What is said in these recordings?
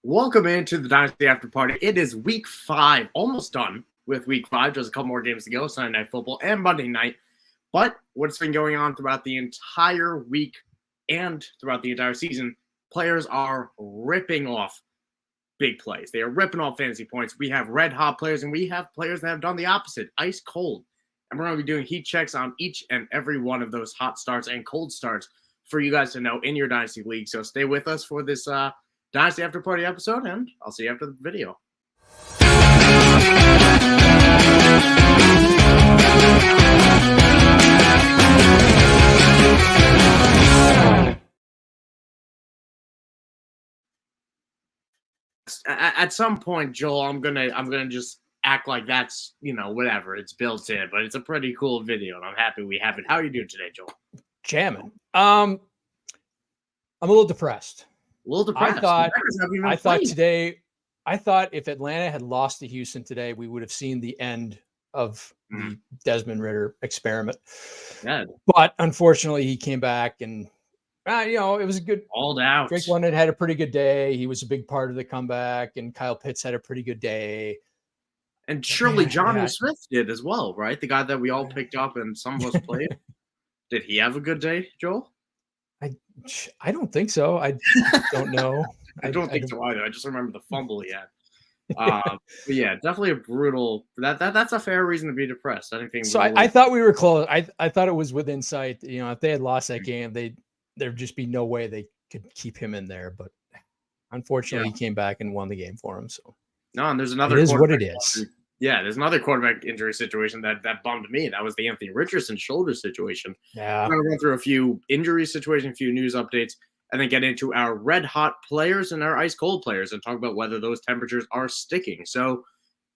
Welcome into the Dynasty After Party. It is week 5, almost done with week 5. Just a couple more games to go, Sunday Night Football and Monday night. But what's been going on throughout the entire week and throughout the entire season, players are ripping off big plays. They are ripping off fantasy points. We have red hot players, and we have players that have done the opposite, ice cold. And we're going to be doing heat checks on each and every one of those hot starts and cold starts for you guys to know in your Dynasty League. So stay with us for this Dynasty After Party episode, and I'll see you after the video. At some point, Joel, I'm gonna just act like that's whatever, it's built in, but it's a pretty cool video, and I'm happy we have it. How are you doing today, Joel? Jamming. I'm a little depressed. I thought if Atlanta had lost to Houston today, we would have seen the end of the Desmond Ridder experiment. Yeah. But unfortunately, he came back, and it was a good all out. Drake London had a pretty good day. He was a big part of the comeback, and Kyle Pitts had a pretty good day. And surely Johnny Smith did as well, right? The guy that we all picked up and some of us played. Did he have a good day, Joel? I don't think so. I don't know. I don't think so either. I just remember the fumble he had. But yeah, definitely a brutal. That's a fair reason to be depressed. I thought we were close. I thought it was within sight. If they had lost that game, there'd just be no way they could keep him in there. But unfortunately, he came back and won the game for him. So and there's another. It is what it is. Yeah, there's another quarterback injury situation that bummed me. That was the Anthony Richardson shoulder situation. Yeah. We're going to run through a few injury situations, a few news updates, and then get into our red hot players and our ice cold players and talk about whether those temperatures are sticking. So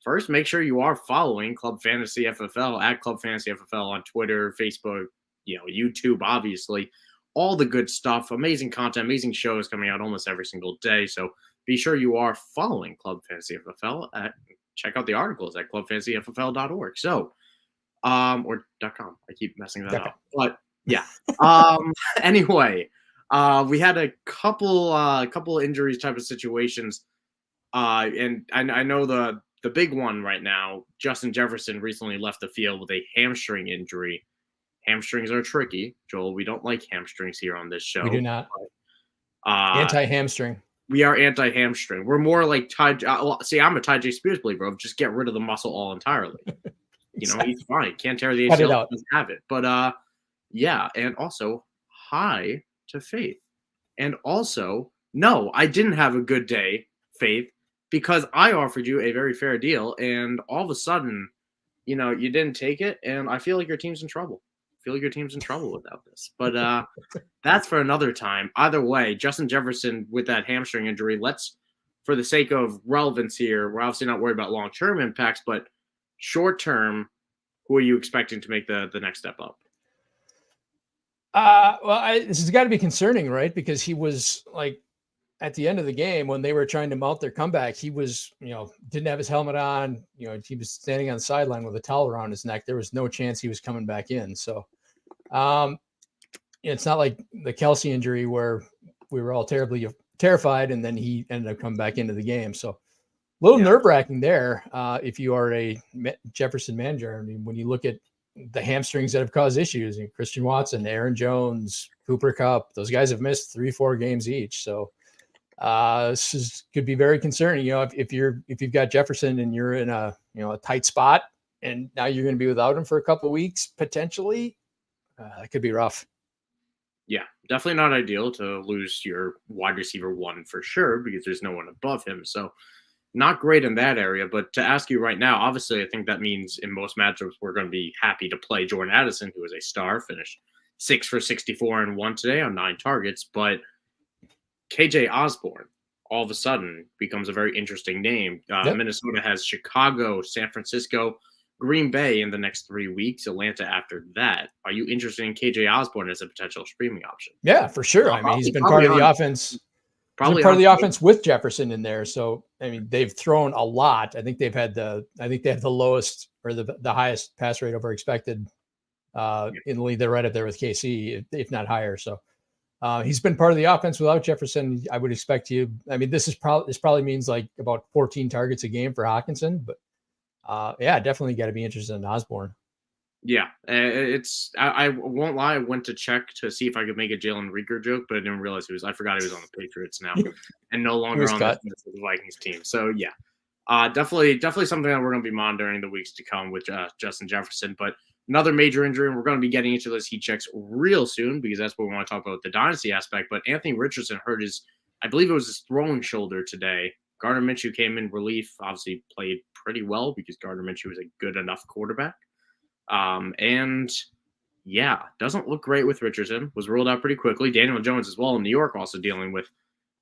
first, make sure you are following Club Fantasy FFL at Club Fantasy FFL on Twitter, Facebook, YouTube, obviously. All the good stuff, amazing content, amazing shows coming out almost every single day. So be sure you are following Club Fantasy FFL check out the articles at clubfantasyffl.org. So, or .com. I keep messing that up. But yeah. Anyway, we had a couple injuries type of situations. And I know the big one right now, Justin Jefferson recently left the field with a hamstring injury. Hamstrings are tricky, Joel. We don't like hamstrings here on this show. We do not. Anti-hamstring. We are anti-hamstring. We're more like I'm a Ty J. Spears believer of just get rid of the muscle all entirely. Exactly. He's fine. Can't tear the ACL. Doesn't have it. But yeah, and also hi to Faith. And also, no, I didn't have a good day, Faith, because I offered you a very fair deal, and all of a sudden, you didn't take it, and I feel like your team's in trouble. Without this. But that's for another time. Either way, Justin Jefferson with that hamstring injury, for the sake of relevance here, we're obviously not worried about long-term impacts, but short-term, who are you expecting to make the next step up? This has got to be concerning, right? Because he was at the end of the game when they were trying to mount their comeback, he was, didn't have his helmet on. He was standing on the sideline with a towel around his neck. There was no chance he was coming back in. So, it's not like the Kelsey injury where we were all terribly terrified and then he ended up coming back into the game. So, a little nerve-wracking there if you are a Jefferson manager. I mean, when you look at the hamstrings that have caused issues, Christian Watson, Aaron Jones, Cooper Kupp, those guys have missed 3-4 games each. So, this could be very concerning. If you've got Jefferson and you're in a tight spot, and now you're going to be without him for a couple of weeks potentially, that could be rough. Yeah, definitely not ideal to lose your wide receiver one for sure because there's no one above him. So, not great in that area. But to ask you right now, obviously, I think that means in most matchups we're going to be happy to play Jordan Addison, who is a star, finished 6 for 64 and 1 today on 9 targets, but KJ Osborne all of a sudden becomes a very interesting name. Minnesota has Chicago, San Francisco, Green Bay in the next 3 weeks, Atlanta after that. Are you interested in KJ Osborne as a potential streaming option? Yeah, for sure. I mean, he's been part of the offense. Probably part of the offense with Jefferson in there. So, I mean, they've thrown a lot. I think they have the lowest or the highest pass rate over expected in the league. They're right up there with KC, if not higher. So, He's been part of the offense without Jefferson. I would expect you. I mean, this probably means like about 14 targets a game for Hawkinson, but yeah, definitely got to be interested in Osborne. Yeah, I won't lie. I went to check to see if I could make a Jalen Reagor joke, but I didn't realize I forgot he was on the Patriots now and no longer on the Vikings team. So yeah, definitely something that we're going to be monitoring the weeks to come with Justin Jefferson. But another major injury, and we're going to be getting into those heat checks real soon because that's what we want to talk about the dynasty aspect. But Anthony Richardson hurt I believe it was his throwing shoulder today. Gardner Minshew came in relief, obviously played pretty well because Gardner Minshew is a good enough quarterback. And yeah, doesn't look great with Richardson. Was ruled out pretty quickly. Daniel Jones as well in New York also dealing with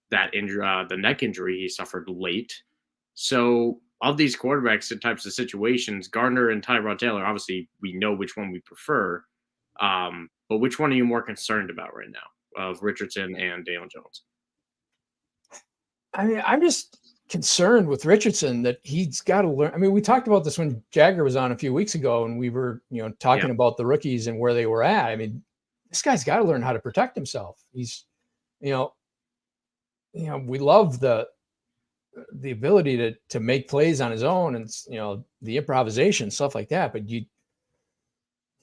that injury, the neck injury he suffered late. So of these quarterbacks in types of situations, Gardner and Tyrod Taylor, obviously we know which one we prefer. But which one are you more concerned about right now of Richardson and Daniel Jones? I mean, I'm just concerned with Richardson that he's got to learn. I mean, we talked about this when Jagger was on a few weeks ago and we were, talking about the rookies and where they were at. I mean, this guy's got to learn how to protect himself. He's, we love the ability to make plays on his own and, the improvisation, stuff like that. But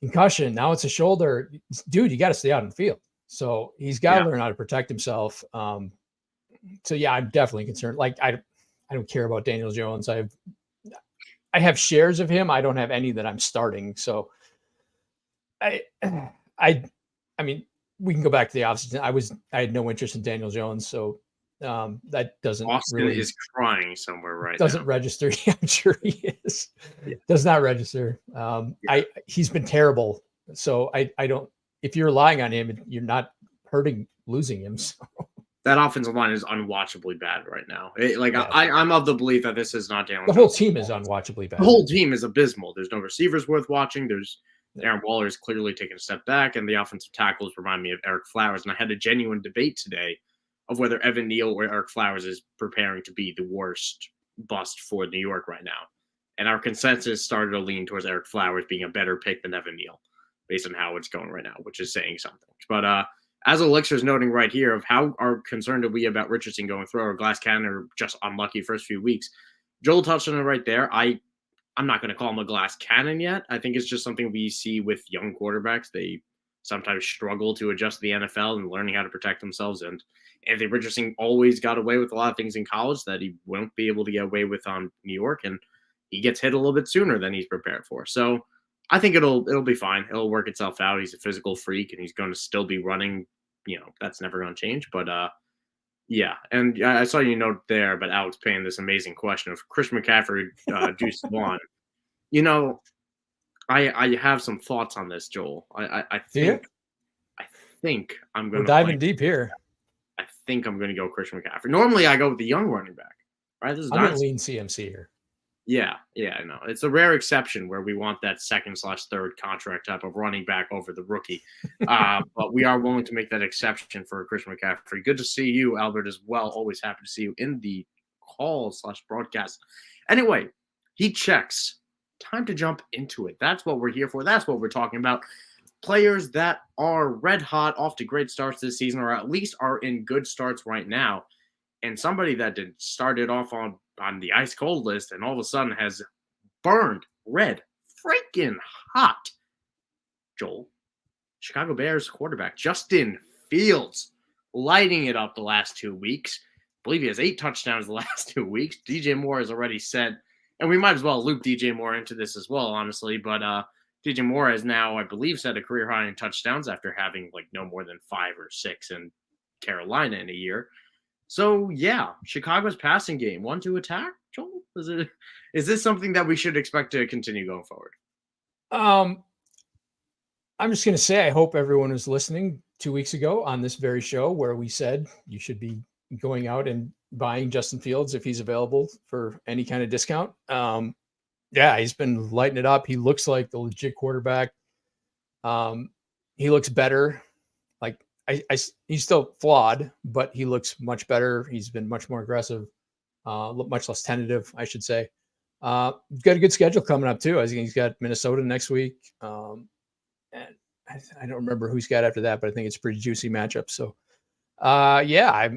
concussion, now it's a shoulder. Dude, you got to stay out in the field. So he's got to learn how to protect himself. So yeah, I'm definitely concerned. Like I don't care about Daniel Jones. I have shares of him. I don't have any that I'm starting. So I mean, we can go back to the offseason. I had no interest in Daniel Jones. So that doesn't Austin really is crying somewhere right doesn't now. register. I'm sure he is. Yeah. Does not register. He's been terrible. So I don't, if you're relying on him, you're not losing him. So. That offensive line is unwatchably bad right now. I'm of the belief that this is not Daniel Jones. The whole team is unwatchably bad. The whole team is abysmal. There's no receivers worth watching. Darren Waller is clearly taking a step back, and the offensive tackles remind me of Eric Flowers. And I had a genuine debate today of whether Evan Neal or Eric Flowers is preparing to be the worst bust for New York right now. And our consensus started to lean towards Eric Flowers being a better pick than Evan Neal based on how it's going right now, which is saying something. But as Elixir's noting right here of how concerned are we about Richardson going through or glass cannon or just unlucky first few weeks, Joel touched on it right there. I'm not going to call him a glass cannon yet. I think it's just something we see with young quarterbacks. They sometimes struggle to adjust to the NFL and learning how to protect themselves. And Anthony Richardson always got away with a lot of things in college that he won't be able to get away with on New York. And he gets hit a little bit sooner than he's prepared for. So I think it'll be fine. It'll work itself out. He's a physical freak and he's going to still be running. That's never going to change. But yeah. And I saw you note there about Alex Payne, this amazing question of Chris McCaffrey, Juice Vaughn. I have some thoughts on this, Joel. I think I'm going to diving deep here. I think I'm going to go Christian McCaffrey. Normally I go with the young running back, right? This is I'm going to lean CMC here. Yeah, I know. It's a rare exception where we want that second/third contract type of running back over the rookie. But we are willing to make that exception for Christian McCaffrey. Good to see you, Albert, as well. Always happy to see you in the call/broadcast. Anyway, he checks. Time to jump into it. That's what we're here for. That's what we're talking about. Players that are red hot, off to great starts this season, or at least are in good starts right now. And somebody that started off on the ice cold list and all of a sudden has burned red freaking hot. Joel, Chicago Bears quarterback Justin Fields lighting it up the last 2 weeks. I believe he has 8 touchdowns the last 2 weeks. DJ Moore is already set. And we might as well loop DJ Moore into this as well, honestly. But DJ Moore has now, I believe, set a career high in touchdowns after having no more than 5 or 6 in Carolina in a year. So, yeah, Chicago's passing game. 1-2 attack, Joel? Is this something that we should expect to continue going forward? I'm just going to say I hope everyone was listening 2 weeks ago on this very show where we said you should be going out and buying Justin Fields if he's available for any kind of discount. Yeah, he's been lighting it up. He looks like the legit quarterback. He looks better. He's still flawed, but he looks much better. He's been much more aggressive, much less tentative, I should say. Got a good schedule coming up too. I think he's got Minnesota next week. And I don't remember who he's got after that, but I think it's a pretty juicy matchup. So Yeah,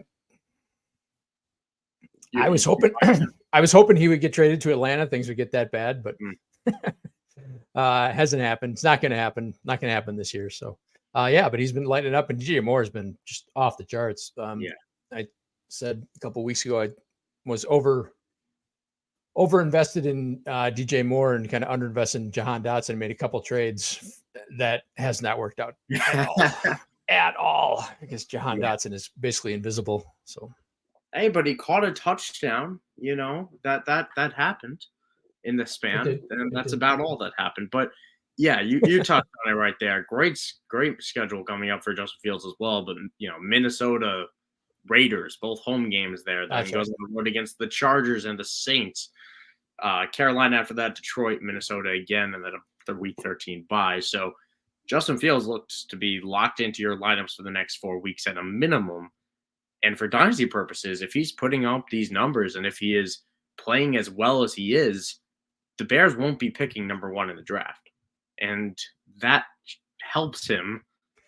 I was hoping I was hoping he would get traded to Atlanta. Things would get that bad, but hasn't happened. It's not going to happen. Not going to happen this year. So, yeah, but he's been lighting it up, and DJ Moore has been just off the charts. I said a couple of weeks ago I was over invested in DJ Moore and kind of underinvested in Jahan Dotson. Made a couple trades that has not worked out at all because Jahan Dotson is basically invisible. So. Hey, but he caught a touchdown, that happened in the span, and that's about all that happened. But yeah, you touched on it right there. Great schedule coming up for Justin Fields as well. But Minnesota Raiders, both home games there. Then he goes on the road against the Chargers and the Saints. Carolina after that, Detroit, Minnesota again, and then the Week 13 bye. So Justin Fields looks to be locked into your lineups for the next 4 weeks at a minimum. And for dynasty purposes, if he's putting up these numbers and if he is playing as well as he is, the Bears won't be picking number 1 in the draft. And that helps him.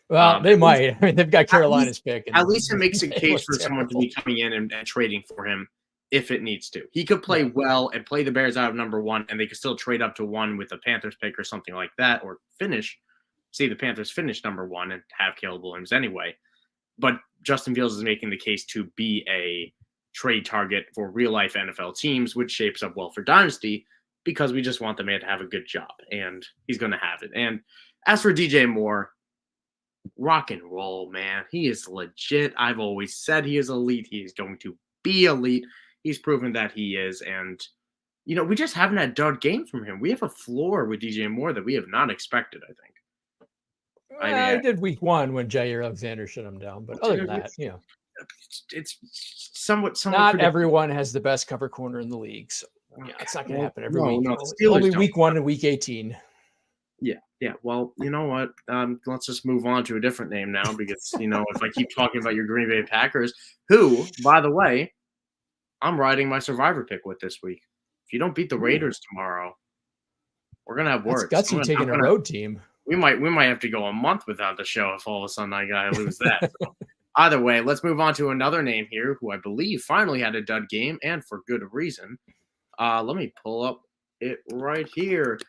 Well, they might. I mean, they've got Carolina's pick. At least it makes a case for someone to be coming in and trading for him if it needs to. He could play well and play the Bears out of number 1, and they could still trade up to 1 with a Panthers pick or something like that, or see the Panthers finish number 1 and have Caleb Williams anyway. But Justin Fields is making the case to be a trade target for real-life NFL teams, which shapes up well for Dynasty because we just want the man to have a good job, and he's going to have it. And as for DJ Moore, rock and roll, man. He is legit. I've always said he is elite. He is going to be elite. He's proven that he is. And, we just haven't had dud games from him. We have a floor with DJ Moore that we have not expected, I think. I did week 1 when Jair Alexander shut him down, but other than that, it's somewhat. Not everyone has the best cover corner in the league, so it's not going to happen every week. No, only week 1 and week 18. Yeah. Well, you know what? Let's just move on to a different name now because if I keep talking about your Green Bay Packers, who, by the way, I'm riding my survivor pick with this week. If you don't beat the Raiders tomorrow, we're gonna have words. That's gutsy taking a road team. We might have to go a month without the show if all of a sudden I gotta lose that. So, either way, let's move on to another name here who I believe finally had a dud game and for good reason. Let me pull up it right here.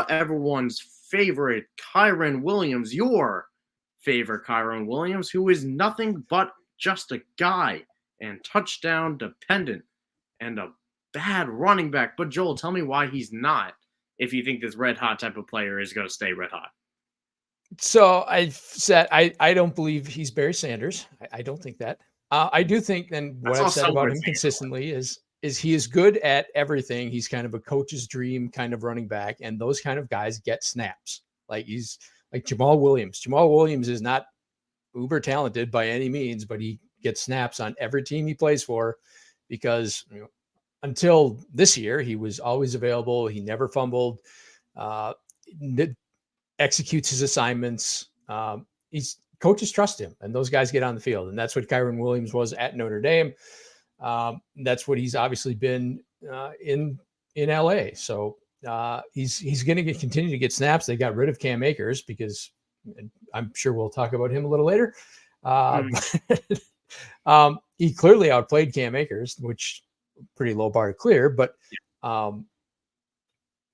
Everyone's favorite Kyren Williams, your favorite Kyren Williams, who is nothing but just a guy and touchdown dependent and a bad running back. But Joel, tell me why he's not. If you think this red hot type of player is going to stay red hot. So I've said I don't believe he's Barry Sanders. I don't think that. I do think then what I've said about him consistently is he is good at everything. He's kind of a coach's dream kind of running back, and those kind of guys get snaps. Like he's like Jamal Williams. Jamal Williams is not uber talented by any means, but he gets snaps on every team he plays for because until this year, he was always available. He never fumbled, executes his assignments. Coaches trust him, and those guys get on the field. And that's what Kyren Williams was at Notre Dame. That's what he's obviously been in LA. So he's going to continue to get snaps. They got rid of Cam Akers because I'm sure we'll talk about him a little later. He clearly outplayed Cam Akers, which pretty low bar to clear, but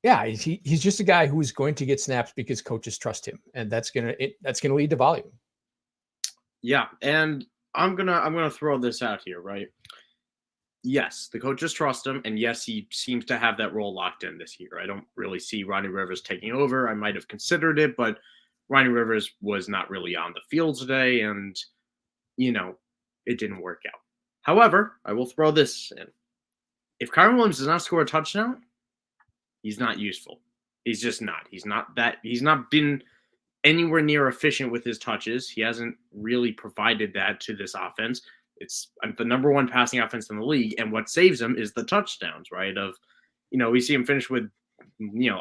he's just a guy who is going to get snaps because coaches trust him, and that's gonna lead to volume. Yeah, and I'm gonna throw this out here, right? Yes, the coaches trust him, and yes, he seems to have that role locked in this year. I don't really see Ronnie Rivers taking over. I might have considered it, but Ronnie Rivers was not really on the field today, and it didn't work out. However, I will throw this in. If Kyren Williams does not score a touchdown, he's not useful. He's just not. He's not been anywhere near efficient with his touches. He hasn't really provided that to this offense. It's the number 1 passing offense in the league, and what saves him is the touchdowns, right? We see him finish with,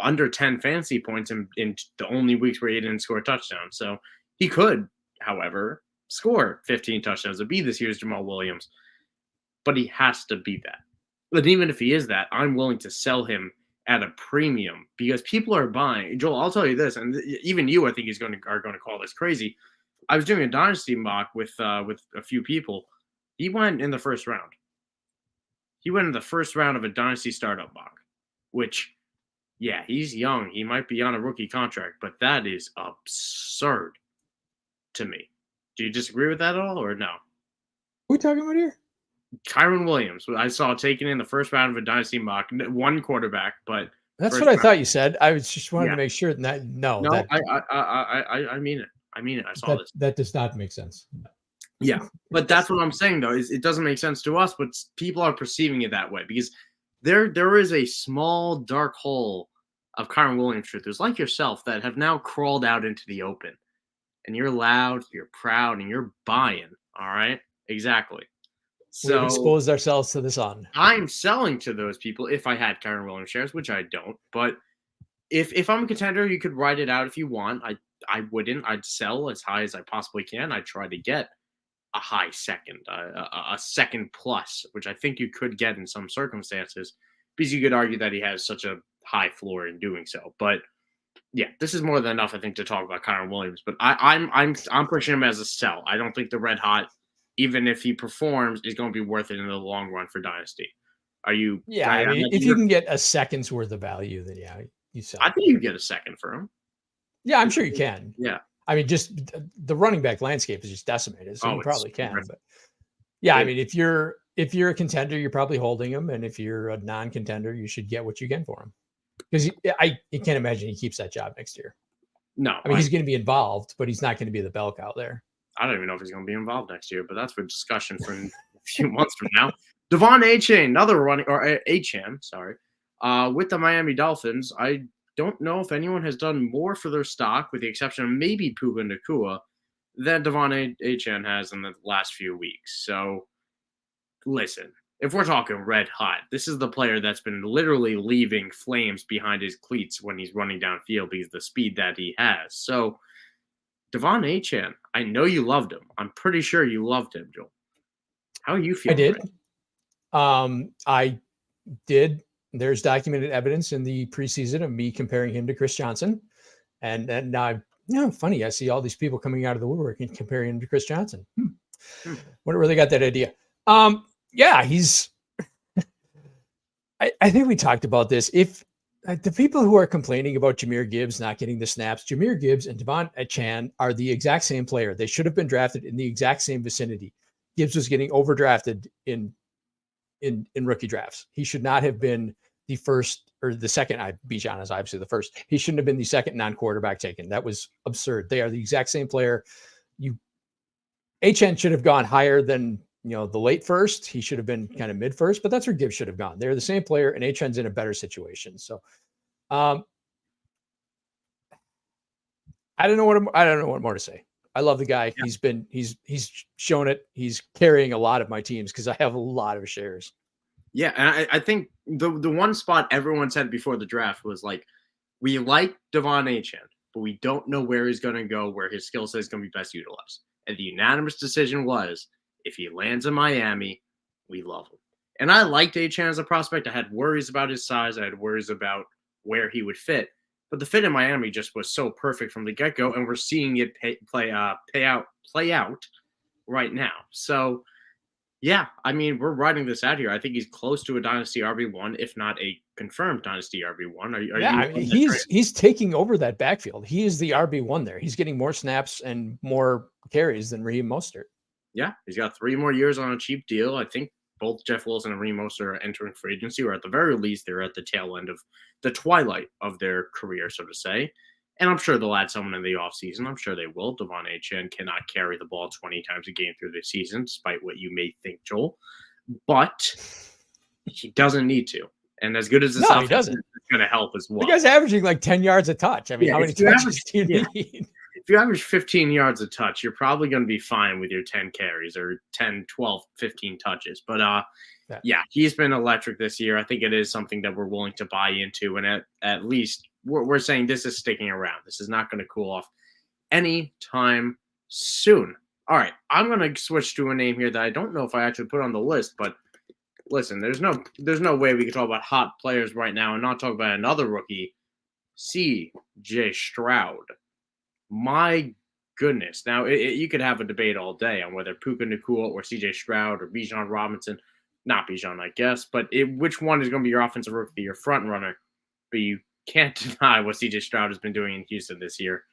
under 10 fantasy points in the only weeks where he didn't score a touchdown. So he could, however, score 15 touchdowns to be this year's Jamal Williams, but he has to be that. But even if he is that, I'm willing to sell him at a premium because people are buying. Joel, I'll tell you this, and even you, I think, are going to call this crazy. I was doing a dynasty mock with a few people. He went in the first round. He went in the first round of a dynasty startup mock, which, yeah, he's young. He might be on a rookie contract, but that is absurd to me. Do you disagree with that at all, or no? Who are we talking about here? Kyren Williams, I saw taken in the first round of a dynasty mock, one quarterback, but that's what I thought you said. I was just wanted to make sure that I mean it. I mean it. I saw this. That does not make sense. Yeah, but that's what I'm saying though. Is it doesn't make sense to us, but people are perceiving it that way because there is a small dark hole of Kyren Williams truthers like yourself that have now crawled out into the open, and you're loud, you're proud, and you're buying. All right, exactly. So we've exposed ourselves to the sun. I'm selling to those people if I had Kyren Williams shares, which I don't. But if I'm a contender, you could write it out if you want. I wouldn't. I'd sell as high as I possibly can. I'd try to get a high second, a second plus, which I think you could get in some circumstances, because you could argue that he has such a high floor in doing so. But yeah, this is more than enough, I think, to talk about Kyren Williams. But I'm pushing him as a sell. I don't think the red hot, even if he performs, is going to be worth it in the long run for Dynasty. Are you? Yeah, I mean, if you can get a second's worth of value, then yeah, you sell. I think you can get a second for him. Yeah, I'm sure you can. Yeah. I mean, just the running back landscape is just decimated, so you probably can. But yeah, I mean, if you're a contender, you're probably holding him, and if you're a non-contender, you should get what you get for him. Because I can't imagine he keeps that job next year. No, I mean, he's going to be involved, but he's not going to be the bell cow there. I don't even know if he's going to be involved next year, but that's for discussion for a few months from now. Devon Achane, another running, or Achane, sorry, with the Miami Dolphins. I don't know if anyone has done more for their stock, with the exception of maybe Puka Nacua, than Devon Achane has in the last few weeks. So, listen, if we're talking red hot, this is the player that's been literally leaving flames behind his cleats when he's running downfield because of the speed that he has. So, Devon Achane, I know you loved him. I'm pretty sure you loved him, Joel. How are you feeling? I did. There's documented evidence in the preseason of me comparing him to Chris Johnson. And now, funny, I see all these people coming out of the woodwork and comparing him to Chris Johnson. Wonder where they got that idea. Yeah, he's I think we talked about this. If the people who are complaining about Jahmyr Gibbs not getting the snaps, Jahmyr Gibbs and Devon Achane are the exact same player. They should have been drafted in the exact same vicinity. Gibbs was getting overdrafted in rookie drafts. He should not have been the first or the second. Bijan is obviously the first. He shouldn't have been the second non-quarterback taken. That was absurd. They are the exact same player. Achane should have gone higher than the late first. He should have been kind of mid first, but that's where Gibbs should have gone. They're the same player, and Achane's in a better situation. So, I don't know what more to say. I love the guy. Yeah. He's shown it. He's carrying a lot of my teams because I have a lot of shares. Yeah, and I think the one spot everyone said before the draft was like, we like Devon Achane, but we don't know where he's going to go, where his skill set is going to be best utilized. And the unanimous decision was, if he lands in Miami, we love him. And I liked Achane as a prospect. I had worries about his size. I had worries about where he would fit. But the fit in Miami just was so perfect from the get-go, and we're seeing it play out right now. So, yeah, I mean, we're writing this out here. I think he's close to a Dynasty RB1, if not a confirmed Dynasty RB1. He's taking over that backfield. He is the RB1 there. He's getting more snaps and more carries than Raheem Mostert. Yeah, he's got 3 more years on a cheap deal. I think both Jeff Wilson and Raheem Mostert are entering free agency, or at the very least, they're at the tail end of the twilight of their career, so to say. And I'm sure they'll add someone in the offseason. I'm sure they will. Devon Achane cannot carry the ball 20 times a game through the season, despite what you may think, Joel. But he doesn't need to. And as good as this offense is going to help as well. The guy's averaging like 10 yards a touch. I mean, how many touches do you need? If you average 15 yards a touch, you're probably going to be fine with your 10 carries or 10, 12, 15 touches. But, yeah, he's been electric this year. I think it is something that we're willing to buy into. And at least we're saying this is sticking around. This is not going to cool off anytime soon. All right, I'm going to switch to a name here that I don't know if I actually put on the list. But, listen, there's no way we can talk about hot players right now and not talk about another rookie, C.J. Stroud. My goodness. Now, you could have a debate all day on whether Puka Nacua or CJ Stroud or Bijan Robinson, not Bijan, I guess, but which one is going to be your offensive rookie of the year front runner. But you can't deny what CJ Stroud has been doing in Houston this year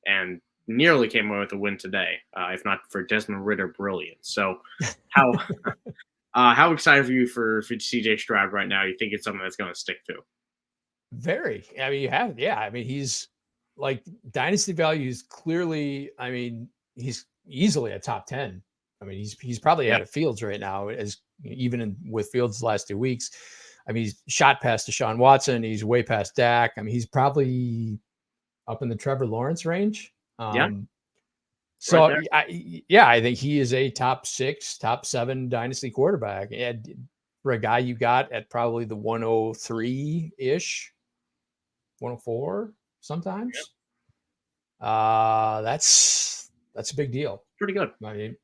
and nearly came away with a win today, if not for Desmond Ridder brilliance. So how excited are you for CJ Stroud right now? You think it's something that's going to stick to? Very. I mean, he's like dynasty value is clearly, I mean, he's easily a top 10. I mean, he's probably out of Fields right now, as even with Fields the last 2 weeks. I mean, he's shot past Deshaun Watson. He's way past Dak. I mean, he's probably up in the Trevor Lawrence range. So right I think he is a top 6, top 7 dynasty quarterback. And for a guy you got at probably the 103-ish, 104 sometimes. Yep. That's a big deal. Pretty good. I mean,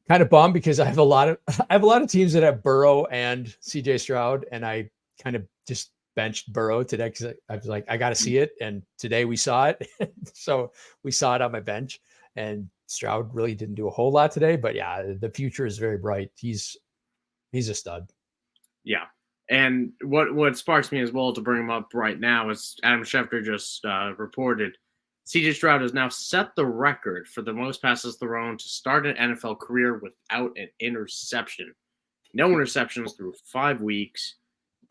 kind of bummed because I have a lot of teams that have Burrow and CJ Stroud, and I kind of just benched Burrow today because I was like, I got to see it, and today we saw it. So we saw it on my bench, and Stroud really didn't do a whole lot today, but yeah, the future is very bright. He's a stud. Yeah. And what sparks me as well to bring him up right now is Adam Schefter just reported CJ Stroud has now set the record for the most passes thrown to start an NFL career without an interception. No interceptions through 5 weeks.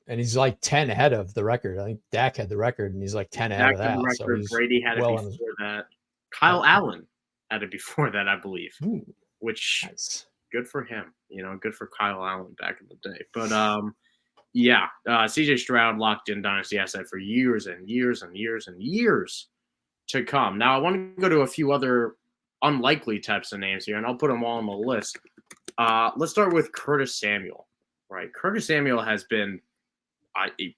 And he's like 10 ahead of the record. I think Dak had the record, and he's like 10 ahead of that. So Brady had it before that. Kyle Allen had it before that, I believe. Ooh, which nice. Good for him. Good for Kyle Allen back in the day. But CJ Stroud locked in Dynasty asset for years and years and years and years to come. Now, I want to go to a few other unlikely types of names here, and I'll put them all on the list. Let's start with Curtis Samuel. Right, Curtis Samuel has been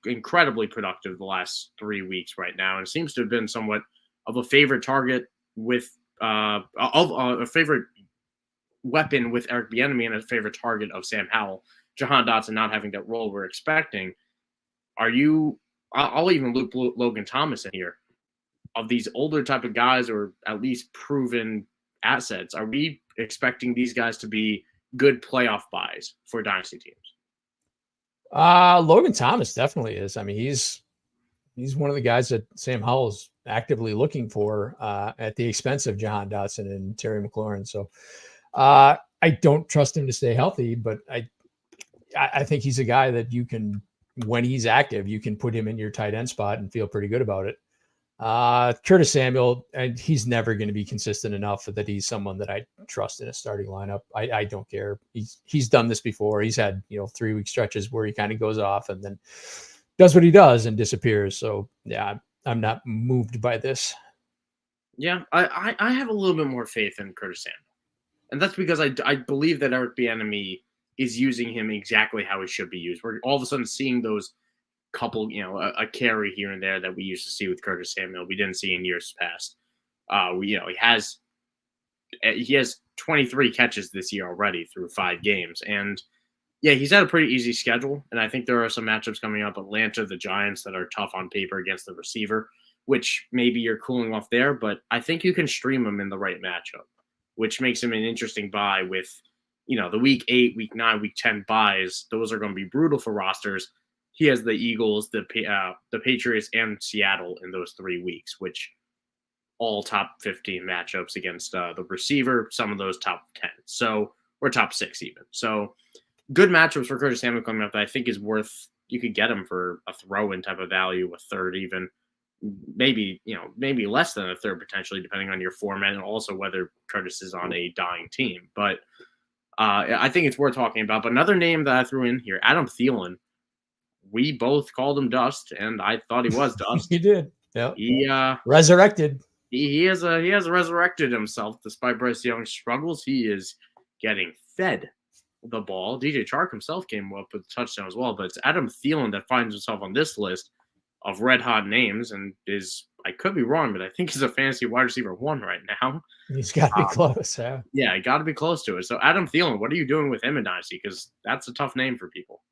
incredibly productive the last 3 weeks right now, and seems to have been somewhat of a favorite target with a favorite weapon with Eric Bieniemy and a favorite target of Sam Howell. Jahan Dotson not having that role we're expecting. I'll even loop Logan Thomas in here. Of these older type of guys, or at least proven assets, are we expecting these guys to be good playoff buys for dynasty teams? Logan Thomas definitely is. I mean, he's one of the guys that Sam Howell is actively looking for at the expense of Jahan Dotson and Terry McLaurin. So I don't trust him to stay healthy, but I think he's a guy that you can, when he's active, you can put him in your tight end spot and feel pretty good about it. Curtis Samuel, and he's never going to be consistent enough that he's someone that I trust in a starting lineup. I don't care. He's done this before. He's had 3 week stretches where he kind of goes off and then does what he does and disappears. So yeah, I'm not moved by this. Yeah, I have a little bit more faith in Curtis Samuel, and that's because I believe that Eric Bieniemy is using him exactly how he should be used. We're all of a sudden seeing those couple, a carry here and there that we used to see with Curtis Samuel. We didn't see in years past. He has 23 catches this year already through 5 games. And yeah, he's had a pretty easy schedule. And I think there are some matchups coming up. Atlanta, the Giants, that are tough on paper against the receiver, which maybe you're cooling off there, but I think you can stream him in the right matchup, which makes him an interesting buy with, the week 8, week 9, week 10 buys. Those are going to be brutal for rosters. He has the Eagles, the Patriots, and Seattle in those 3 weeks, which all top 15 matchups against the receiver, some of those top 10. So, or top 6 even. So, good matchups for Curtis Samuel coming up that I think is worth, you could get him for a throw-in type of value, a third even, maybe less than a third potentially, depending on your format and also whether Curtis is on a dying team. But I think it's worth talking about. But another name that I threw in here, Adam Thielen. We both called him dust, and I thought he was dust. He did. Yeah. He resurrected. He has resurrected himself despite Bryce Young's struggles. He is getting fed the ball. DJ Chark himself came up with a touchdown as well, but it's Adam Thielen that finds himself on this list of red hot names, and I could be wrong, but I think he's a fantasy wide receiver 1 right now. He's got to be close. Yeah, got to be close to it. So Adam Thielen, what are you doing with him in Dynasty? Because that's a tough name for people.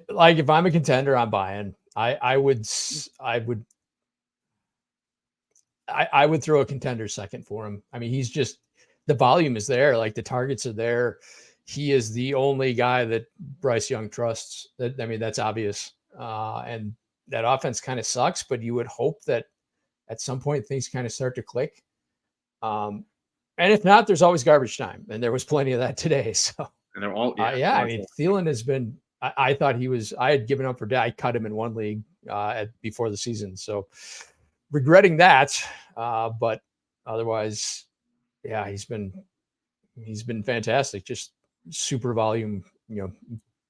Like if I'm a contender, I'm buying. I would I would throw a contender second for him. I mean, he's just, the volume is there. Like the targets are there. He is the only guy that Bryce Young trusts. I mean, that's obvious. And that offense kind of sucks, but you would hope that at some point things kind of start to click. And if not, there's always garbage time. And there was plenty of that today. So, and they're all, I mean, Thielen has been, I thought I had given up for I cut him in one league before the season. So regretting that. But otherwise, yeah, he's been fantastic. Just super volume.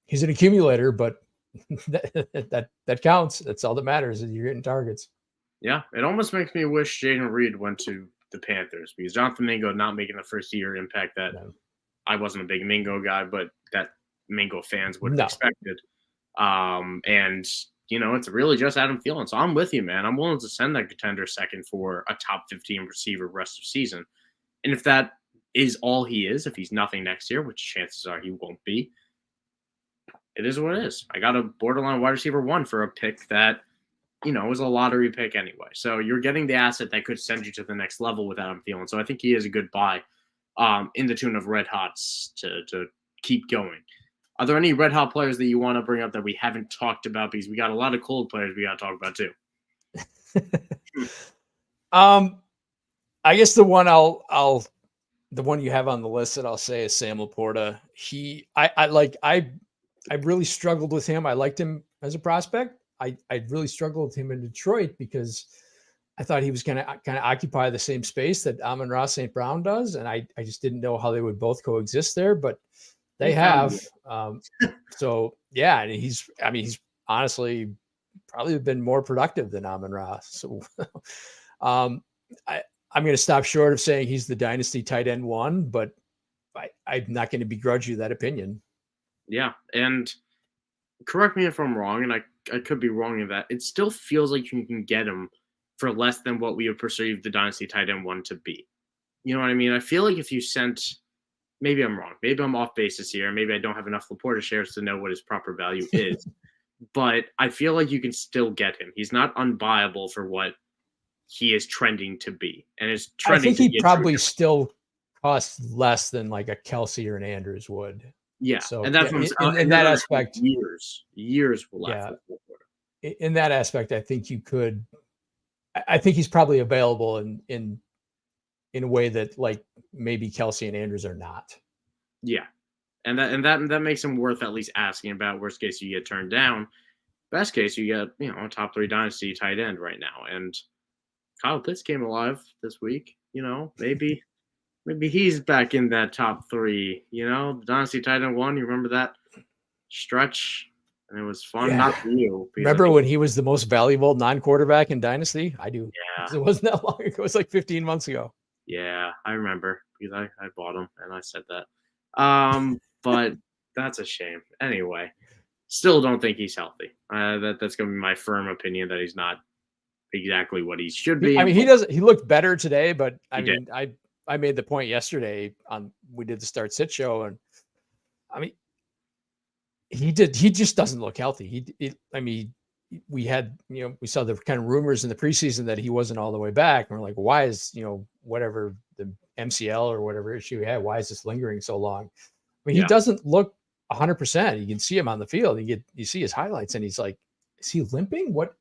He's an accumulator, but that counts. That's all that matters, is you're getting targets. Yeah, it almost makes me wish Jaden Reed went to the Panthers, because Jonathan Mingo not making the first year impact that I wasn't a big Mingo guy, but that Mingo fans would have expected. And it's really just Adam Thielen. So I'm with you, man. I'm willing to send that contender second for a top 15 receiver rest of season. And if that is all he is, if he's nothing next year, which chances are he won't be, it is what it is. I got a borderline wide receiver 1 for a pick that, was a lottery pick anyway. So you're getting the asset that could send you to the next level with Adam Thielen. So I think he is a good buy in the tune of red hots to keep going. Are there any red hot players that you want to bring up that we haven't talked about? Because we got a lot of cold players we got to talk about too. I guess the one the one you have on the list that I'll say is Sam LaPorta. I really struggled with him. I liked him as a prospect. I really struggled with him in Detroit because I thought he was going to kind of occupy the same space that Amon-Ra St. Brown does. And I just didn't know how they would both coexist there, but they have. So yeah, and he's honestly probably been more productive than Amon-Ra. So I'm going to stop short of saying he's the dynasty tight end 1, but I'm not going to begrudge you that opinion. Yeah. And correct me if I'm wrong, and I could be wrong in that. It still feels like you can get him for less than what we would perceive the dynasty tight end 1 to be. You know what I mean? I feel like if you sent, maybe I'm wrong. Maybe I'm off basis here. Maybe I don't have enough LaPorta shares to know what his proper value is. But I feel like you can still get him. He's not unbuyable for what he is trending to be. And is trending. I think he probably still costs less than like a Kelsey or an Andrews would. Yeah. So and that's in that aspect, years will last. Yeah. In that aspect, I think you could. I think he's probably available in a way that like maybe Kelsey and Andrews are not. Yeah. And that makes him worth at least asking about. Worst case, you get turned down. Best case, you get, a top 3 dynasty tight end right now. And Kyle Pitts came alive this week. Maybe he's back in that top 3, the dynasty tight end 1. You remember that stretch? And it was fun. Yeah. Not for you. Remember when he was the most valuable non-quarterback in dynasty? I do. Yeah. It wasn't that long ago. It was like 15 months ago. Yeah, I remember because I bought him and I said that. But that's a shame. Anyway, still don't think he's healthy. That's going to be my firm opinion that he's not exactly what he should be. I mean, he looked better today, but I made the point yesterday we did the start sit show, and I mean, he just doesn't look healthy. We had, we saw the kind of rumors in the preseason that he wasn't all the way back. And we're like, why is, whatever the MCL or whatever issue he had, why is this lingering so long? I mean, he doesn't look 100%. You can see him on the field. You see his highlights and he's like, is he limping? What?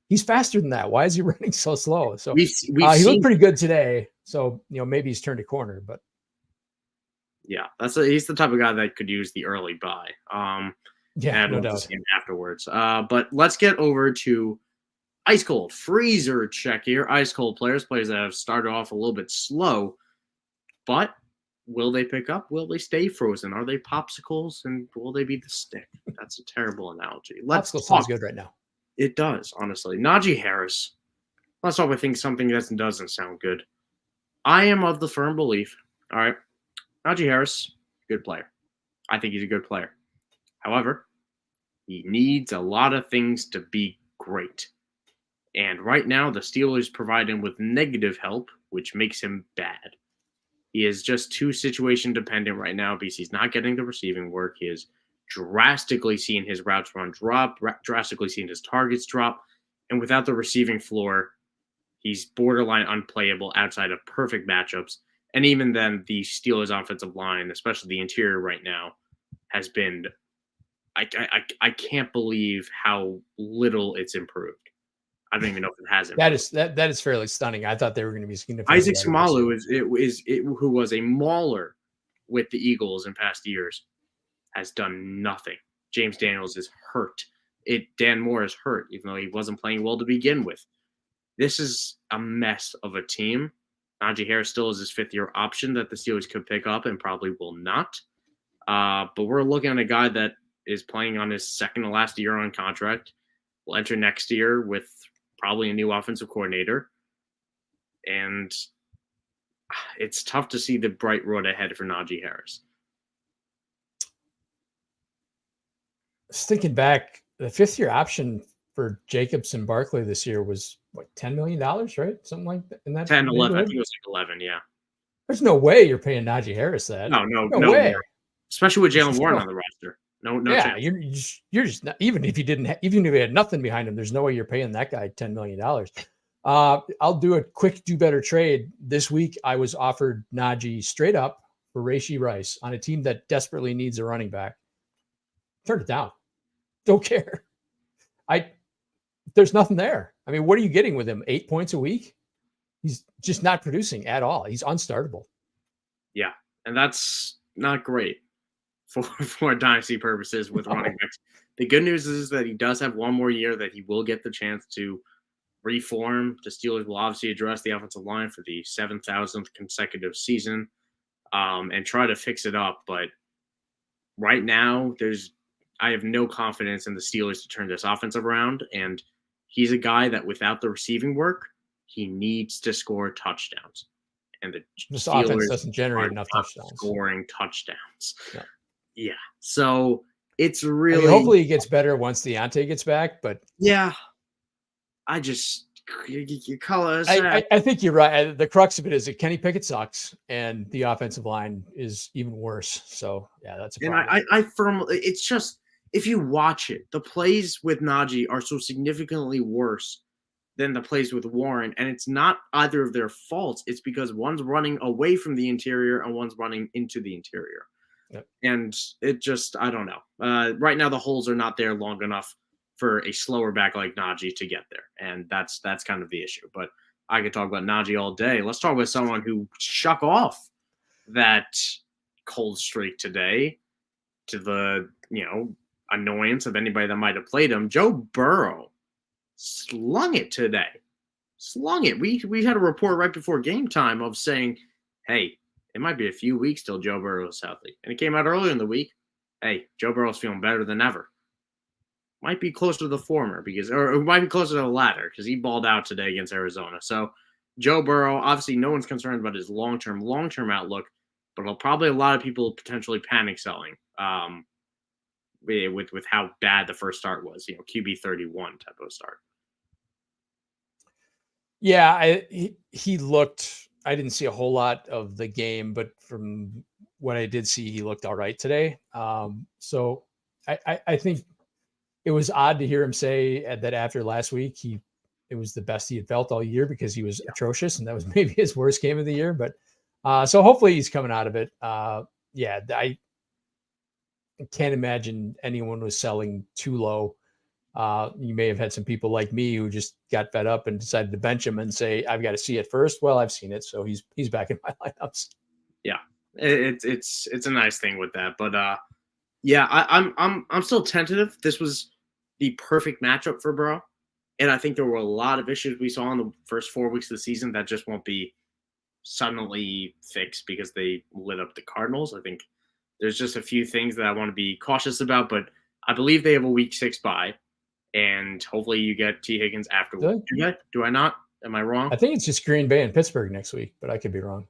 He's faster than that. Why is he running so slow? So he looked pretty good today. So, maybe he's turned a corner, but. Yeah, he's the type of guy that could use the early buy. No doubt. Afterwards. But let's get over to ice cold freezer check here. Ice cold players that have started off a little bit slow, but will they pick up? Will they stay frozen? Are they popsicles? And will they be the stick? That's a terrible analogy. Popsicle sounds good right now. It does, honestly. Najee Harris. Let's talk about something that doesn't sound good. I am of the firm belief. All right, Najee Harris, good player. I think he's a good player. However, he needs a lot of things to be great. And right now, the Steelers provide him with negative help, which makes him bad. He is just too situation dependent right now because he's not getting the receiving work. He is drastically seeing his routes run drop, drastically seeing his targets drop. And without the receiving floor, He's borderline unplayable outside of perfect matchups. And even then, the Steelers' offensive line, especially the interior right now, has been I can't believe how little it's improved. I don't even know if it has improved. That is fairly stunning. I thought they were going to be significantly Isaac better Samalu who was a mauler with the Eagles in past years, has done nothing. James Daniels is hurt. Dan Moore is hurt, even though he wasn't playing well to begin with. This is a mess of a team. Najee Harris still is his fifth-year option that the Steelers could pick up and probably will not. But we're looking at a guy that is playing on his second to last year on contract. Will enter next year with probably a new offensive coordinator. And it's tough to see the bright road ahead for Najee Harris. Thinking back, the fifth-year option for Jacobs and Barkley this year was what, $10 million, right? Something like that. In that 10, 11. I think it was like 11, yeah. There's no way you're paying Najee Harris that. No way. More. Especially with Jalen Warren on the roster. No yeah, chance. You're just not, even if you had nothing behind him, there's no way you're paying that guy $10 million. I'll do a quick do better trade. This week I was offered Najee straight up for Rashee Rice on a team that desperately needs a running back. Turned it down. Don't care. There's nothing there. I mean, what are you getting with him? 8 points a week? He's just not producing at all. He's unstartable. Yeah, and that's not great for dynasty purposes with running backs. The good news is that he does have one more year that he will get the chance to reform. The Steelers will obviously address the offensive line for the 7,000th consecutive season and try to fix it up. But right now, I have no confidence in the Steelers to turn this offense around. And he's a guy that without the receiving work, he needs to score touchdowns. And this offense doesn't generate enough touchdowns. Scoring touchdowns. Yeah. So it's really. Hopefully, he gets better once Deontay gets back. But yeah, I think you're right. The crux of it is that Kenny Pickett sucks, and the offensive line is even worse. So yeah, that's a problem. And I firmly. It's just if you watch it, the plays with Najee are so significantly worse than the plays with Warren, and it's not either of their faults. It's because one's running away from the interior and one's running into the interior. Yep. And it just, I don't know. Right now, the holes are not there long enough for a slower back like Najee to get there. And that's kind of the issue. But I could talk about Najee all day. Let's talk about someone who shook off that cold streak today to the, annoyance of anybody that might have played him. Joe Burrow slung it today. Slung it. We had a report right before game time of saying, hey, it might be a few weeks till Joe Burrow is healthy. And it came out earlier in the week. Hey, Joe Burrow's feeling better than ever. Might be closer to the former or it might be closer to the latter because he balled out today against Arizona. So Joe Burrow, obviously no one's concerned about his long-term outlook, but probably a lot of people potentially panic selling with how bad the first start was, QB 31 type of start. Yeah, he looked. I didn't see a whole lot of the game, but from what I did see, he looked all right today. So I think it was odd to hear him say that after last week, it was the best he had felt all year because he was atrocious, and that was maybe his worst game of the year. But so hopefully he's coming out of it. I can't imagine anyone was selling too low. You may have had some people like me who just got fed up and decided to bench him and say, I've got to see it first. Well, I've seen it. So he's back in my lineups. Yeah, it's a nice thing with that. But I'm still tentative. This was the perfect matchup for Burrow. And I think there were a lot of issues we saw in the first 4 weeks of the season that just won't be suddenly fixed because they lit up the Cardinals. I think there's just a few things that I want to be cautious about, but I believe they have a week 6 bye. And hopefully you get T. Higgins afterwards. Do I not? Am I wrong? I think it's just Green Bay and Pittsburgh next week, but I could be wrong.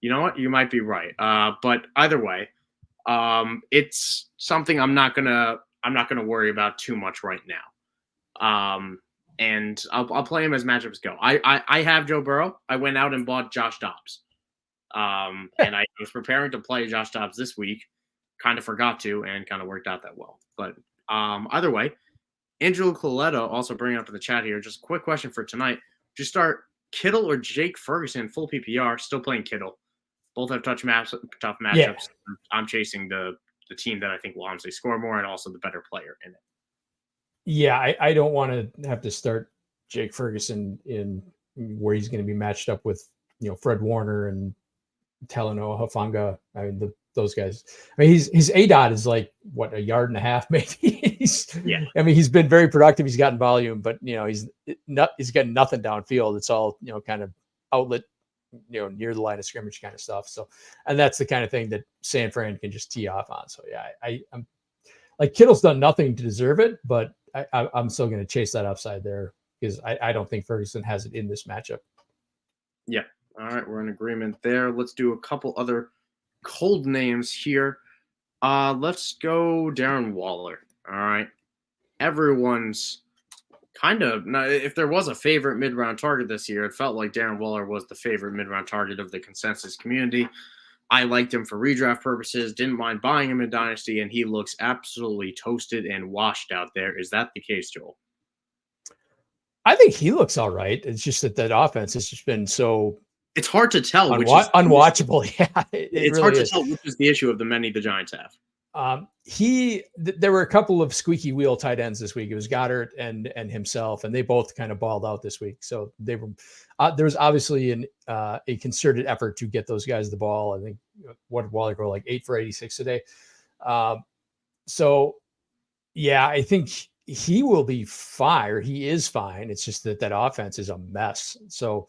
You know what? You might be right. But either way, it's something I'm not gonna worry about too much right now. And I'll play him as matchups go. I have Joe Burrow. I went out and bought Josh Dobbs. And I was preparing to play Josh Dobbs this week. Kind of forgot to, and kind of worked out that well. But either way. Angelo Coletto also bringing up in the chat here. Just a quick question for tonight. Would you start Kittle or Jake Ferguson, full PPR, still playing Kittle. Both have tough matchups. Yeah. I'm chasing the team that I think will honestly score more and also the better player in it. Yeah, I don't want to have to start Jake Ferguson in where he's going to be matched up with, Fred Warner and Talanoa Hufanga. I mean, those guys. I mean, his ADOT is like what, 1.5 yards, maybe. I mean, he's been very productive. He's gotten volume, but he's got nothing downfield. It's all kind of outlet, near the line of scrimmage kind of stuff. So, and that's the kind of thing that San Fran can just tee off on. So yeah, I'm like, Kittle's done nothing to deserve it, but I'm still going to chase that upside there because I don't think Ferguson has it in this matchup. Yeah. All right, we're in agreement there. Let's do a couple other cold names here. Let's go Darren Waller. All right. Everyone's kind of, if there was a favorite mid-round target this year, it felt like Darren Waller was the favorite mid-round target of the consensus community. I liked him for redraft purposes, didn't mind buying him in Dynasty, and he looks absolutely toasted and washed out there. Is that the case, Joel? I think he looks all right. It's just that offense has just been so... It's hard to tell. Unwatchable. Yeah, it's really hard to tell which is the issue of the many the Giants have. There were a couple of squeaky wheel tight ends this week. It was Goddard and himself, and they both kind of balled out this week. So they were. There was obviously a concerted effort to get those guys the ball. I think what did Waller go, like 8 for 86 today. So yeah, I think he will be fine. Or he is fine. It's just that offense is a mess. So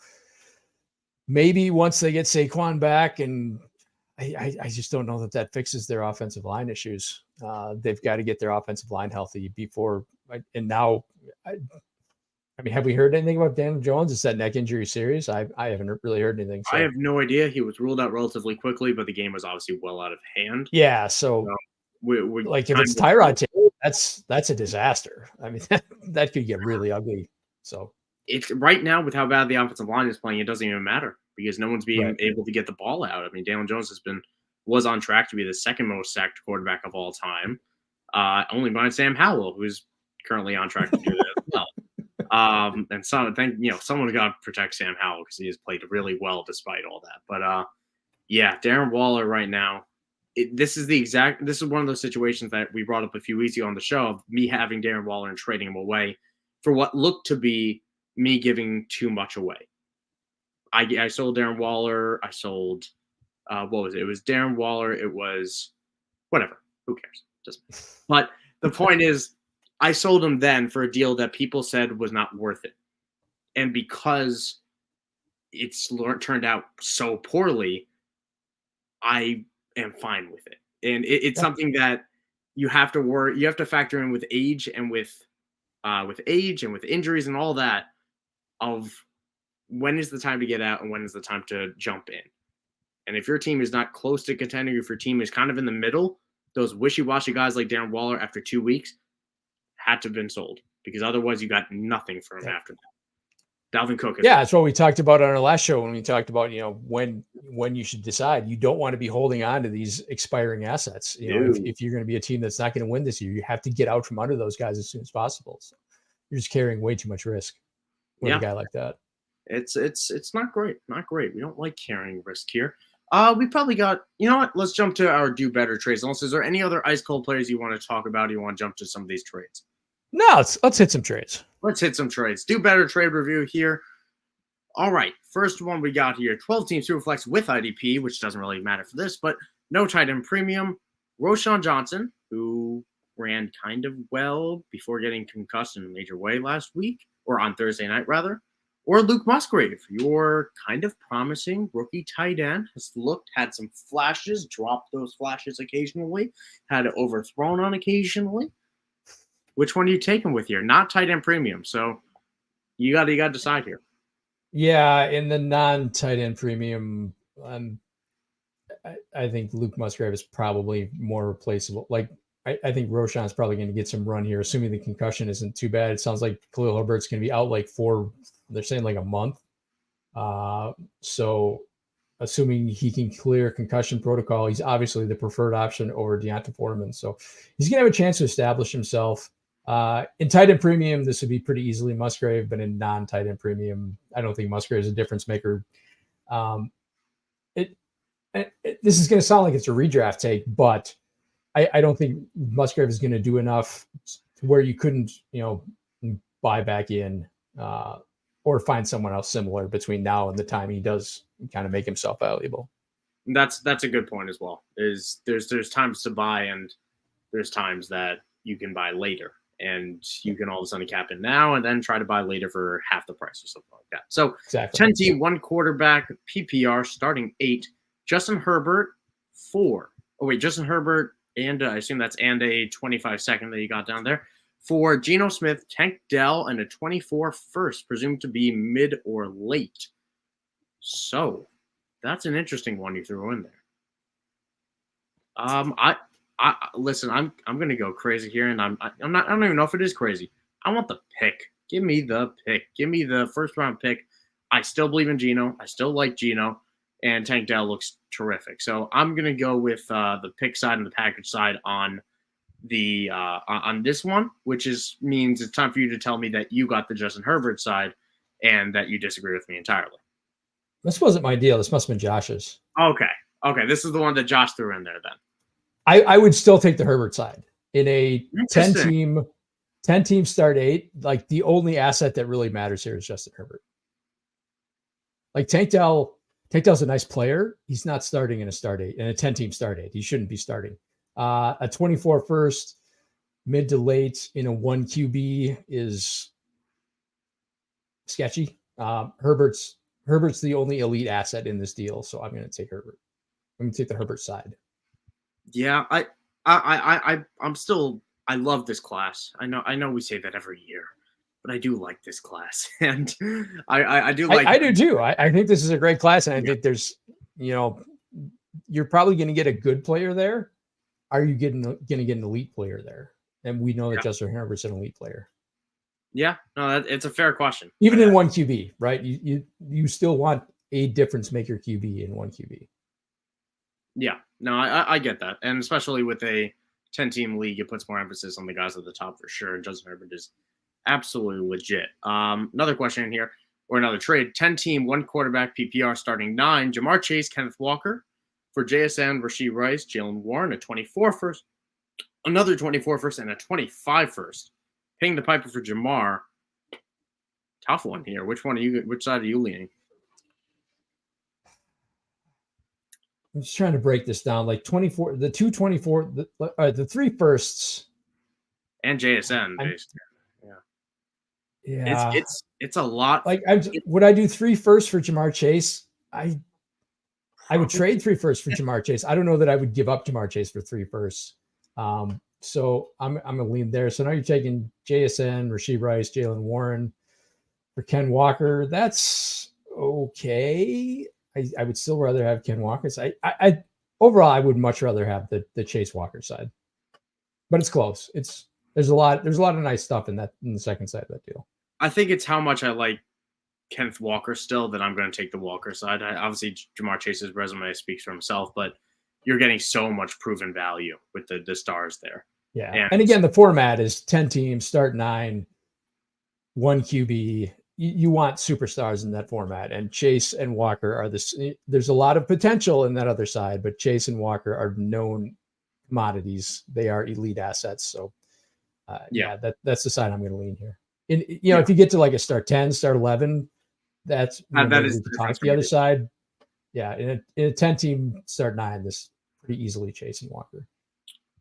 maybe once they get Saquon back, and I just don't know that fixes their offensive line issues. They've got to get their offensive line healthy before. And now, I mean, have we heard anything about Daniel Jones? Is that neck injury serious? I haven't really heard anything. So. I have no idea. He was ruled out relatively quickly, but the game was obviously well out of hand. Yeah, so we like if it's Tyrod Taylor, that's a disaster. I mean, that could get really ugly. So it's right now with how bad the offensive line is playing, it doesn't even matter because no one's being able to get the ball out. I mean, Daniel Jones was on track to be the second most sacked quarterback of all time, only behind Sam Howell, who's currently on track to do that as well. And someone's got to protect Sam Howell because he has played really well despite all that. But yeah, Darren Waller right now. This is one of those situations that we brought up a few weeks ago on the show of me having Darren Waller and trading him away for what looked to be me giving too much away. I sold Darren Waller. I sold, what was it? It was Darren Waller. It was whatever. Who cares? But the point is, I sold him then for a deal that people said was not worth it. And because it's turned out so poorly, I am fine with it. And it's something that you have to worry. You have to factor in with age and with injuries and all that of when is the time to get out and when is the time to jump in. And if your team is not close to contending, if your team is kind of in the middle, those wishy-washy guys like Darren Waller after 2 weeks had to have been sold because otherwise you got nothing for him after that. Dalvin Cook. That's what we talked about on our last show when we talked about, when you should decide. You don't want to be holding on to these expiring assets. If you're going to be a team that's not going to win this year, you have to get out from under those guys as soon as possible. So you're just carrying way too much risk with a guy like that. It's not great. Not great. We don't like carrying risk here. We probably got, what? Let's jump to our do better trades. Unless is there any other ice cold players you want to talk about? Or you want to jump to some of these trades? No, let's hit some trades. Let's hit some trades. Do better trade review here. All right. First one we got here. 12 team Superflex with IDP, which doesn't really matter for this, but no tight end premium. Roschon Johnson, who ran kind of well before getting concussed in a major way last week, or on Thursday night, rather. Or Luke Musgrave, your kind of promising rookie tight end, had some flashes, dropped those flashes occasionally, had it overthrown on occasionally. Which one are you taking with here? Not tight end premium, so you got to decide here. Yeah, in the non-tight end premium, I think Luke Musgrave is probably more replaceable. Like I think Roschon's probably going to get some run here, assuming the concussion isn't too bad. It sounds like Khalil Herbert's going to be out they're saying like a month. So assuming he can clear concussion protocol, he's obviously the preferred option over Deonta Foreman. So he's going to have a chance to establish himself. In tight end premium, this would be pretty easily Musgrave, but in non-tight end premium, I don't think Musgrave is a difference maker. This is going to sound like it's a redraft take, but I don't think Musgrave is going to do enough to where you couldn't, buy back in or find someone else similar between now and the time he does kind of make himself valuable. That's a good point as well. Is there's times to buy and there's times that you can buy later, and you can all of a sudden cap in now and then try to buy later for half the price or something like that. So exactly. 10 team, 1 quarterback, PPR starting 8. Justin Herbert 4. Oh wait, Justin Herbert and I assume that's and a 25 second that you got down there for Geno Smith, Tank Dell, and a 24 first, presumed to be mid or late. So that's an interesting one you threw in there. I listen. I'm gonna go crazy here, and I'm not. I don't even know if it is crazy. I want the pick. Give me the pick. Give me the first round pick. I still believe in Geno. I still like Geno, and Tank Dell looks terrific. So I'm gonna go with the pick side and the package side on the on this one, which means it's time for you to tell me that you got the Justin Herbert side and that you disagree with me entirely. This wasn't my deal. This must have been Josh's. Okay. This is the one that Josh threw in there then. I would still take the Herbert side in a 10 team start 8. Like the only asset that really matters here is Justin Herbert. Like Tank Dell's a nice player. He's not starting in a start 8, in a 10 team start 8. He shouldn't be starting. A 24 first, mid to late in a 1 QB is sketchy. Herbert's the only elite asset in this deal, so I'm going to take Herbert. I'm going to take the Herbert side. Yeah, I love this class. I know we say that every year, but I do like this class, and I do like. I do too. I think this is a great class, and I think there's, you're probably going to get a good player there. Are you going to get an elite player there? And we know that Justin Herbert's an elite player. Yeah, no, it's a fair question. Even in 1 QB, right? You still want a difference maker QB in 1 QB. Yeah, no, I get that. And especially with a 10-team league, it puts more emphasis on the guys at the top for sure. And Justin Herbert is absolutely legit. Another question in here, or another trade. 10-team, 1 quarterback, PPR starting 9. Jamar Chase, Kenneth Walker. For JSN, Rashee Rice, Jalen Warren, a 24 first. Another 24 first and a 25 first. Paying the piper for Jamar. Tough one here. Which side are you leaning? I'm just trying to break this down. Like 24, the 224, the 3 firsts. And JSN. Yeah. It's a lot. Like would I do 3 firsts for Jamar Chase? I would trade 3 firsts for Jamar Chase. I don't know that I would give up Jamar Chase for 3 firsts. So I'm gonna lean there. So now you're taking JSN, Rashee Rice, Jalen Warren for Ken Walker. That's okay. I would still rather have Ken Walker's. I overall I would much rather have the Chase Walker side, but it's close. There's a lot of nice stuff in the second side of that deal. I think it's how much I like Kenneth Walker still that I'm going to take the Walker side. Obviously, Jamar Chase's resume speaks for himself, but you're getting so much proven value with the stars there. Yeah. And again, the format is 10 teams, start 9, 1 QB. You want superstars in that format. And Chase and Walker are there's a lot of potential in that other side, but Chase and Walker are known commodities. They are elite assets. So that's the side I'm going to lean here. If you get to like a start 10, start 11, that is the other side. Yeah, in a 10-team start 9, this pretty easily Chase and Walker.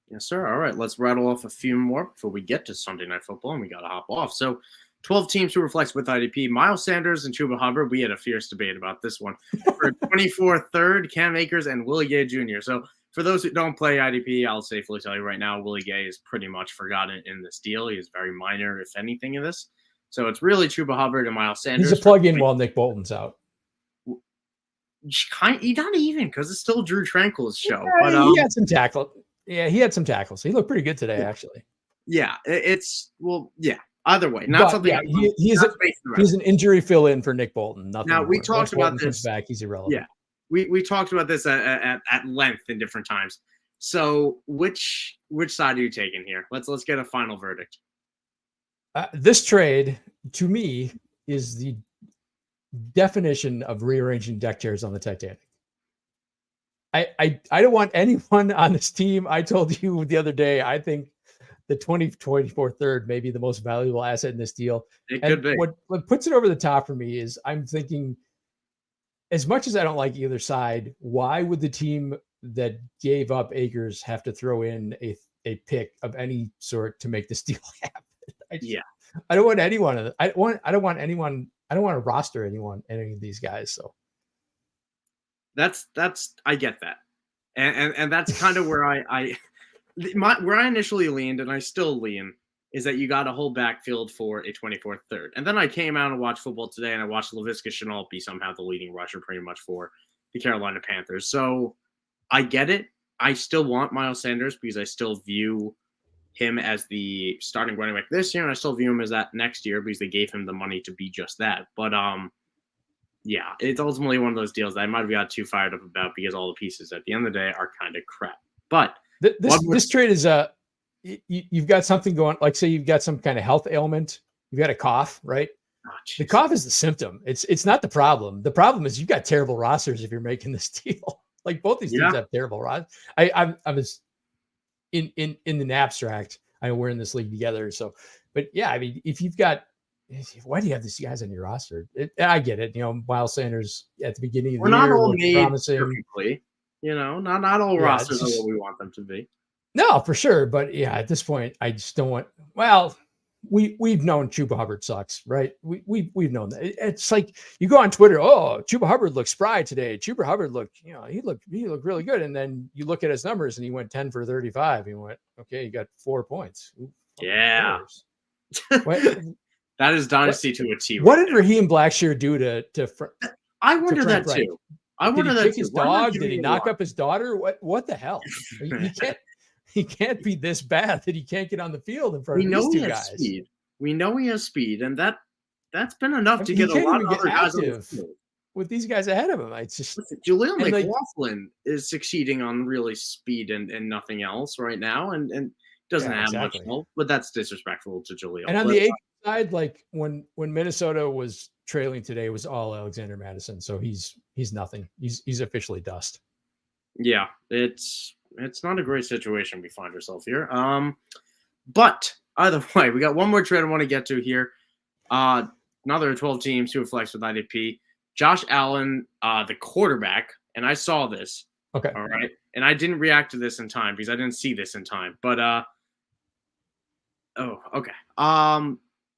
Yes, sir. All right, let's rattle off a few more before we get to Sunday Night Football, and we got to hop off. So 12 teams who reflects with IDP, Miles Sanders and Chuba Hubbard. We had a fierce debate about this one. For 24 third, Cam Akers and Willie Gay Jr. So for those who don't play IDP, I'll safely tell you right now, Willie Gay is pretty much forgotten in this deal. He is very minor, if anything, in this. So it's really Chuba Hubbard and Miles Sanders. He's a plug-in while Nick Bolton's out. Not even, because it's still Drew Tranquil's show. Yeah, but he had some tackle. Yeah, he had some tackles. He looked pretty good today, actually. Yeah, either way, not something. Yeah, he's an injury fill-in for Nick Bolton. Nothing. Now we talked about this. Back, he's irrelevant. Yeah, we talked about this at length in different times. So which side are you taking here? Let's get a final verdict. This trade, to me, is the definition of rearranging deck chairs on the Titanic. I don't want anyone on this team. I told you the other day, I think the 2024 third may be the most valuable asset in this deal. It could be. What puts it over the top for me is I'm thinking, as much as I don't like either side, why would the team that gave up Akers have to throw in a pick of any sort to make this deal happen? I don't want anyone. I don't want to roster any of these guys. So that's I get that, and that's kind of where where I initially leaned, and I still lean, is that you got a whole backfield for a 24th third. And then I came out and watched football today, and I watched Laviska Shenault be somehow the leading rusher pretty much for the Carolina Panthers. So I get it. I still want Miles Sanders because I still view him as the starting running back this year, and I still view him as that next year because they gave him the money to be just that. But yeah, it's ultimately one of those deals that I might have got too fired up about because all the pieces at the end of the day are kind of crap. But this trade is you've got something going, like say you've got some kind of health ailment, you've got a cough, right? Oh, the cough is the symptom. It's not the problem. The problem is you've got terrible rosters if you're making this deal. Like both these teams have terrible rosters. I was in the abstract. I know we're in this league together. So, but yeah, I mean, if you've got, why do you have these guys on your roster? I get it. You know, Miles Sanders at the beginning of the year looked promising. Perfectly. You know, not all rosters are what we want them to be. No, for sure. But yeah, at this point, I just don't want. Well, we've known Chuba Hubbard sucks, right? We've known that. It's like you go on Twitter. Oh, Chuba Hubbard looked spry today. Chuba Hubbard looked, he looked really good. And then you look at his numbers, and he went 10 for 35. He went, okay, he got 4 points. Ooh, yeah, that is dynasty to a T. What did Raheem Blackshear do to? I wonder that Wright? too. I wonder did he that kick his dog? Did he knock up his daughter? What the hell? He can't be this bad that he can't get on the field in front of these two guys. Speed. We know he has speed, and that's been enough to get a lot of other guys on the field. With these guys ahead of him. It's just Jaleel McLaughlin is succeeding on really speed and nothing else right now, and doesn't have much help, but that's disrespectful to Jaleel. And on the A side, like when Minnesota was trailing today, it was all Alexander Madison, so he's nothing. He's officially dust. Yeah, it's not a great situation we find ourselves here. But either way, we got one more trade I want to get to here. Another 12 teams who have flexed with IDP. Josh Allen, the quarterback, and I saw this. Okay. All right. And I didn't react to this in time because I didn't see this in time. But okay.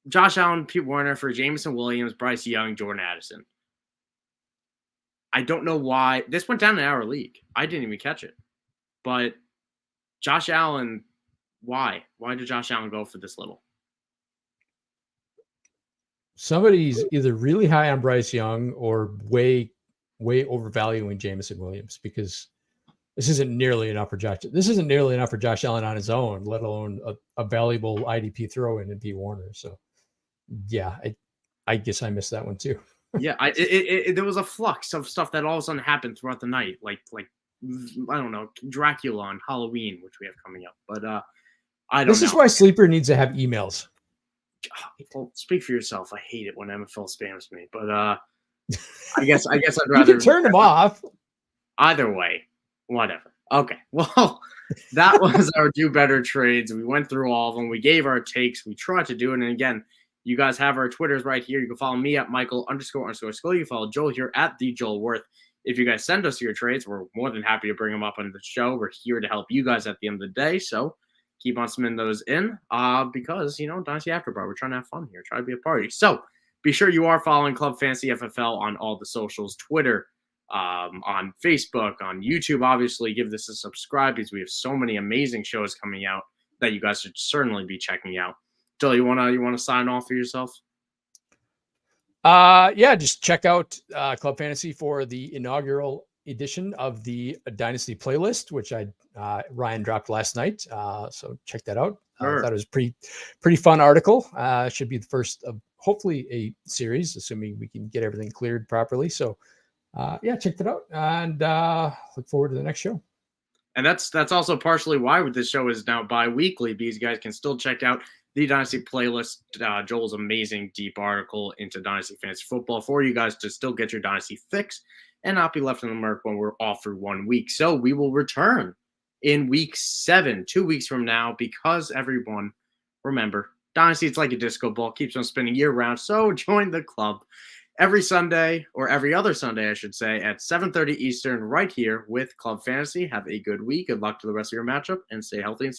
Josh Allen, Pete Werner for Jameson Williams, Bryce Young, Jordan Addison. I don't know why. This went down in our league. I didn't even catch it. But Josh Allen, why? Why did Josh Allen go for this little? Somebody's either really high on Bryce Young or way overvaluing Jameson Williams, because this isn't nearly enough for Josh. This isn't nearly enough for Josh Allen on his own, let alone a valuable IDP throw in and Pete Werner. So yeah, I guess I missed that one too. Yeah, there was a flux of stuff that all of a sudden happened throughout the night, like I don't know, Dracula on Halloween, which we have coming up. But I don't know. This is why Sleeper needs to have emails. Well, speak for yourself. I hate it when MFL spams me, but I guess I'd rather you can turn them off. Either way, whatever. Okay, well, that was our do better trades. We went through all of them. We gave our takes. We tried to do it, and again, you guys have our Twitters right here. You can follow me at Michael__Sicoli. You follow Joel here at the Joel Wirth. If you guys send us your trades, we're more than happy to bring them up on the show. We're here to help you guys at the end of the day. So keep on submitting those in because, Dynasty After Party, we're trying to have fun here, try to be a party. So be sure you are following Club Fantasy FFL on all the socials, Twitter, on Facebook, on YouTube. Obviously, give this a subscribe because we have so many amazing shows coming out that you guys should certainly be checking out. Joel, you wanna sign off for yourself? Yeah, just check out Club Fantasy for the inaugural edition of the Dynasty playlist, which Ryan dropped last night. So check that out. Sure. I thought it was pretty fun article. Should be the first of hopefully a series, assuming we can get everything cleared properly. So yeah, check that out and look forward to the next show. And that's also partially why this show is now bi-weekly, because you guys can still check out the Dynasty playlist, Joel's amazing deep article into Dynasty Fantasy Football for you guys to still get your Dynasty fix and not be left in the murk when we're off for 1 week. So we will return in week 7, 2 weeks from now, because everyone, remember, Dynasty, it's like a disco ball, keeps on spinning year round. So join the club every Sunday, or every other Sunday, I should say, at 7:30 Eastern, right here with Club Fantasy. Have a good week. Good luck to the rest of your matchup, and stay healthy and